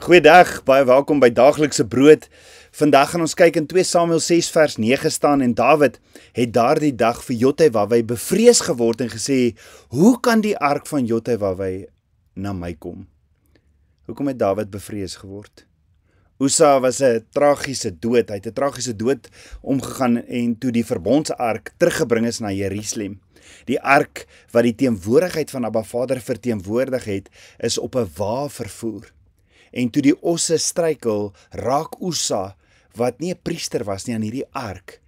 Goeiedag, baie welkom by Daaglikse Brood. Vandag gaan ons kyk in 2 Samuel 6 vers 9 staan en Dawid het daardie dag vir Jotawai bevrees geword en gesê, hoe kan die ark van Jotawai na my kom? Hoekom het Dawid bevrees geword? Ussa was 'n tragiese dood, hy het 'n tragiese dood omgegaan en toe die verbondsark teruggebring is na Jerusalem. Die ark wat die teenwoordigheid van Abba Vader verteenwoordig het, is op 'n wa vervoer. En toe die osse struikel, raak Ussa, wat nie 'n priester was nie, aan hierdie ark,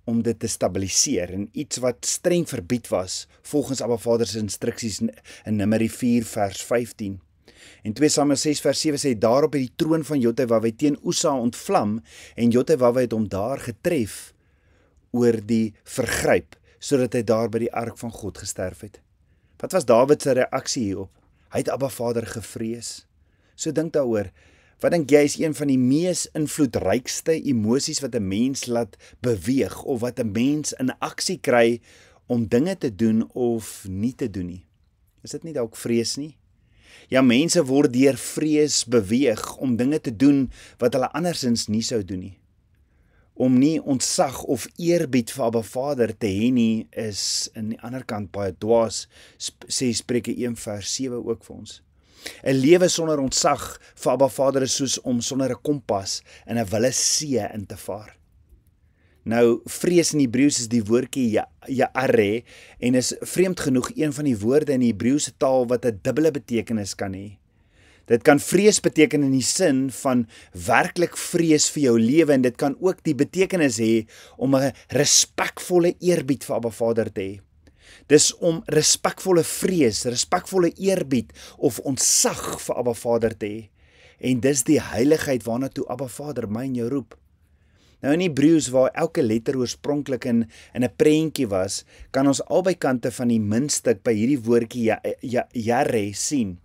om dit te stabiliseer, en iets wat streng verbied was, volgens Abba Vader se instruksies in Numeri 4 vers 15. En 2 Samuel 6 vers 7 sê, daarop het die troon van Jotawai teen Ussa ontvlam, en Jotawai het hom daar getref oor die vergryp, sodat hy daar by die ark van God gesterf het. Wat was Dawid se reaksie hierop? Hy het Abba Vader gevrees. So dink daaroor, wat dink jy is een van die mees invloedrykste emosies wat 'n mens laat beweeg, of wat 'n mens in aksie kry om dinge te doen of nie te doen nie? Is dit nie dalk vrees nie? Ja, mense word deur vrees beweeg om dinge te doen wat hulle andersins nie sou doen nie. Om nie ontzag of eerbied vir Abba Vader te hê nie, is aan die ander kant baie dwaas, sê Spreuke 1 vers 7 ook vir ons. 'n Lewe sonder ontzag vir Abba Vader is soos om sonder 'n kompas in 'n wille see in te vaar. Nou, vrees in Hebreëus is die woordjie ya'are, en is vreemd genoeg een van die woorde in die Hebreëse taal wat 'n dubbele betekenis kan hê. Dit kan vrees beteken in die sin van werklik vrees vir jou lewe, en dit kan ook die betekenis hê om 'n respekvolle eerbied vir Abba Vader te hê. Dis om respekvolle vrees, respekvolle eerbied of ontzag vir Abba Vader te hê. En dis die heiligheid waarna toe Abba Vader my en jou roep. Nou in Hebreëus, waar elke letter oorspronklik in 'n prentjie was, kan ons albei kante van die muntstuk by hierdie woordjie Yare sien.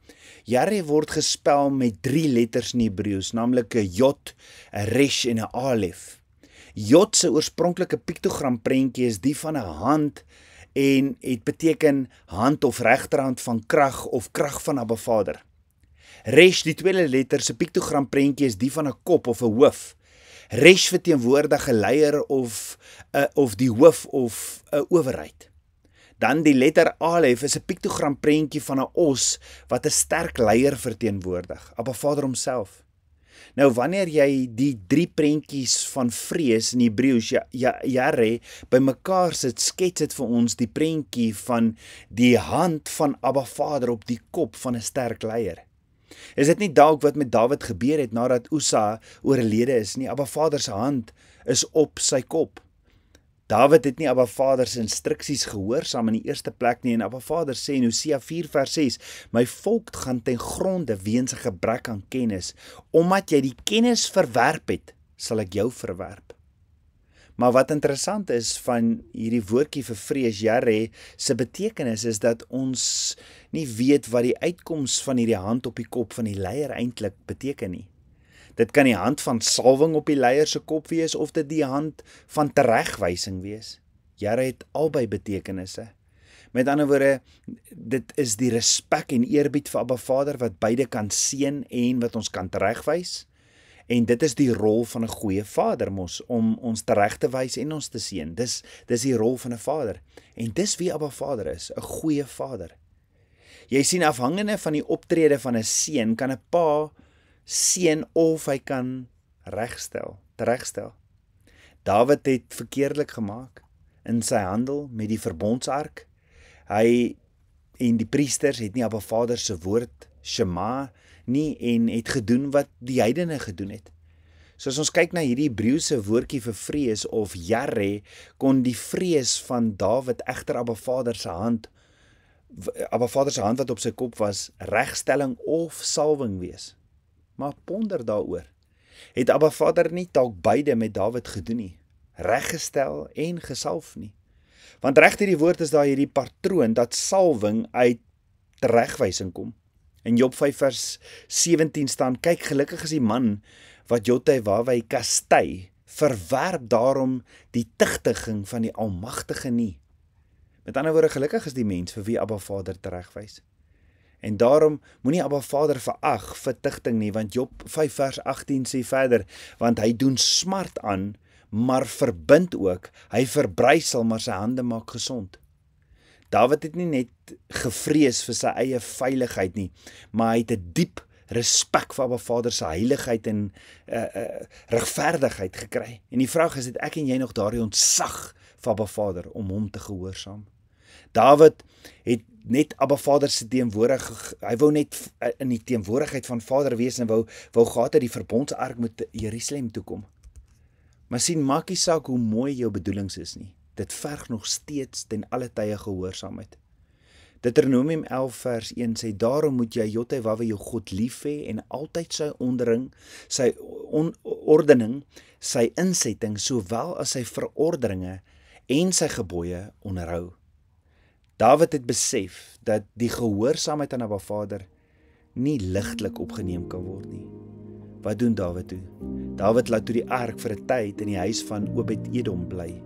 Yare word gespel met 3 letters in Hebreëus, naamlik 'n Jot, 'n Resh en 'n Alef. Jot se oorspronklike piktogram prentjie is die van 'n hand, en het beteken hand of regterhand van krag of krag van Abba Vader. Resh, die tweede letter se piktogram prentjie, is die van 'n kop of 'n hoof. Resh verteenwoordig 'n leier of die hoof of 'n owerheid. Dan die letter Alef is 'n piktogram prentjie van 'n os wat 'n sterk leier verteenwoordig, Abba Vader homself. Nou wanneer jy die 3 prentjies van vrees in Hebreëus Yare bymekaar sit, skets dit vir ons die prentjie van die hand van Abba Vader op die kop van 'n sterk leier. Is dit nie dalk wat met Dawid gebeur het nadat Ussa oorlede is nie? Abba Vader se hand is op sy kop. Dawid het nie Abba Vader se instruksies gehoorsaam in die eerste plek nie, en Abba Vader sê in Hosea 4 vers 6, my volk gaan ten gronde weens 'n gebrek aan kennis, omdat jy die kennis verwerp het, sal ek jou verwerp. Maar wat interessant is van hierdie woordjie vir vrees, Yare, se betekenis is dat ons nie weet wat die uitkoms van hierdie hand op die kop van die leier eintlik beteken nie. Dit kan die hand van salwing op die leier se kop wees, of dit die hand van teregwysing wees. Yare het albei betekenisse. Met ander woorde, dit is die respek en eerbied vir Abba Vader wat beide kan seën en wat ons kan teregwys. En dit is die rol van 'n goeie vader mos, om ons tereg te wys en ons te seën. Dis die rol van 'n vader. En dis wie Abba Vader is, 'n goeie vader. Jy sien, afhangende van die optrede van 'n seun, kan 'n pa seën of hy kan teregstel. Dawid het verkeerdelik gemaak in sy handel met die verbondsark. Hy en die priesters het nie Abba Vader se woord Shema nie, en het gedoen wat die heidene gedoen het. So as ons kyk na hierdie Hebreëse woordjie vir vrees of Yare, kon die vrees van Dawid egter Abba Vader se hand wat op sy kop was, regstelling of salwing wees. Maar ponder daaroor, het Abba Vader nie dalk beide met Dawid gedoen nie, reggestel en gesalf nie? Want reg hierdie woord is daar hierdie patroon dat salwing uit teregwysing kom. In Job 5 vers 17 staan, kyk, gelukkig is die man wat Jotawai kastei, verwerp daarom die tigtiging van die Almagtige nie. Met ander woorde, gelukkig is die mens vir wie Abba Vader teregwys. En daarom moenie Abba Vader verag vir tigting nie, want Job 5 vers 18 sê verder, want hy doen smart aan, maar verbind ook, hy verbrysel, maar sy hande maak gesond. Dawid het nie net gevrees vir sy eie veiligheid nie, maar hy het 'n diep respek vir Abba Vader se heiligheid en regverdigheid gekry. En die vraag is, het ek en jy nog daardie ontzag vir Abba Vader om hom te gehoorsaam? Dawid het net Abba Vader se hy wou net in die teenwoordigheid van Vader wees en wou gehad het die verbondsark moet Jerusalem toe kom. Maar sien, maak nie saak hoe mooi jou bedoelings is nie. Dit verg nog steeds ten alle tye gehoorsaamheid. Deuteronomium 11 vers 1 sê, daarom moet jy Jotewawwe jou God lief hê en altyd sy ordening, sy insetting, sowel as sy verorderinge en sy gebooie onderhou. Dawid het besef dat die gehoorsaamheid aan Abba Vader nie ligtelik opgeneem kan word nie. Wat doen Dawid toe? Dawid laat toe die ark vir 'n tyd in die huis van Obed-Edom bly.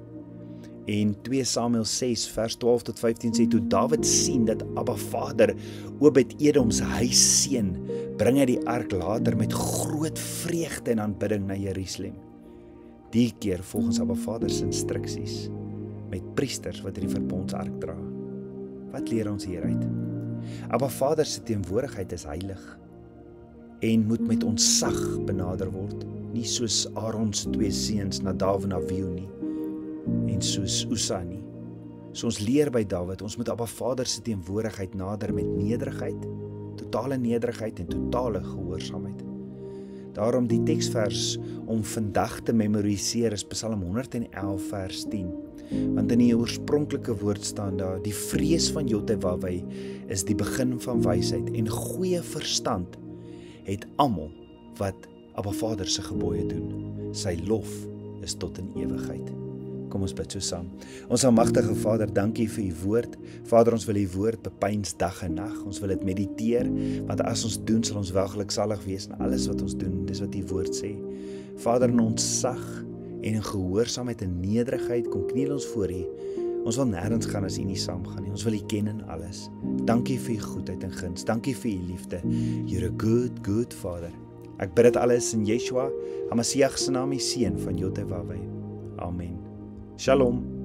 En 2 Samuel 6 vers 12 tot 15 sê, toe Dawid sien dat Abba Vader Obed-Edom se huis seën, bring hy die ark later met groot vreugde en aanbidding na Jerusalem. Die keer volgens Abba Vader se instruksies, met priesters wat die verbondsark dra. Wat leer ons hieruit? Abba Vader se teenwoordigheid is heilig en moet met ontzag benader word, nie soos Aaron se 2 seuns Nadav en Abihu nie, en soos Usa nie. So ons leer by Dawid, ons moet Abba Vader se teenwoordigheid nader met nederigheid, totale nederigheid en totale gehoorsaamheid. Daarom die teksvers om vandag te memoriseer is Psalm 111 vers 10. Want in die oorspronklike woord staan daar, die vrees van Jotewawwe is die begin van wysheid en goeie verstand het almal wat Abba Vader se gebooie doen. Sy lof is tot in ewigheid. Kom ons bid so saam. Ons almagtige Vader, dankie vir u woord. Vader, ons wil u woord bepeins dag en nag. Ons wil dit mediteer, want as ons doen, sal ons wel geluksalig wees in alles wat ons doen. Dis wat u woord sê. Vader, in ontzag en in gehoorsaamheid en nederigheid kom kniel ons voor u. Ons wil nêrens gaan as u nie saamgaan nie. Ons wil u ken in alles. Dankie vir u goedheid en guns. Dankie vir u liefde. You're a good, good Father. Ek bid dit alles in Yeshua, HaMashiach se naam, die seun van Jotewawwe. Amen. Shalom.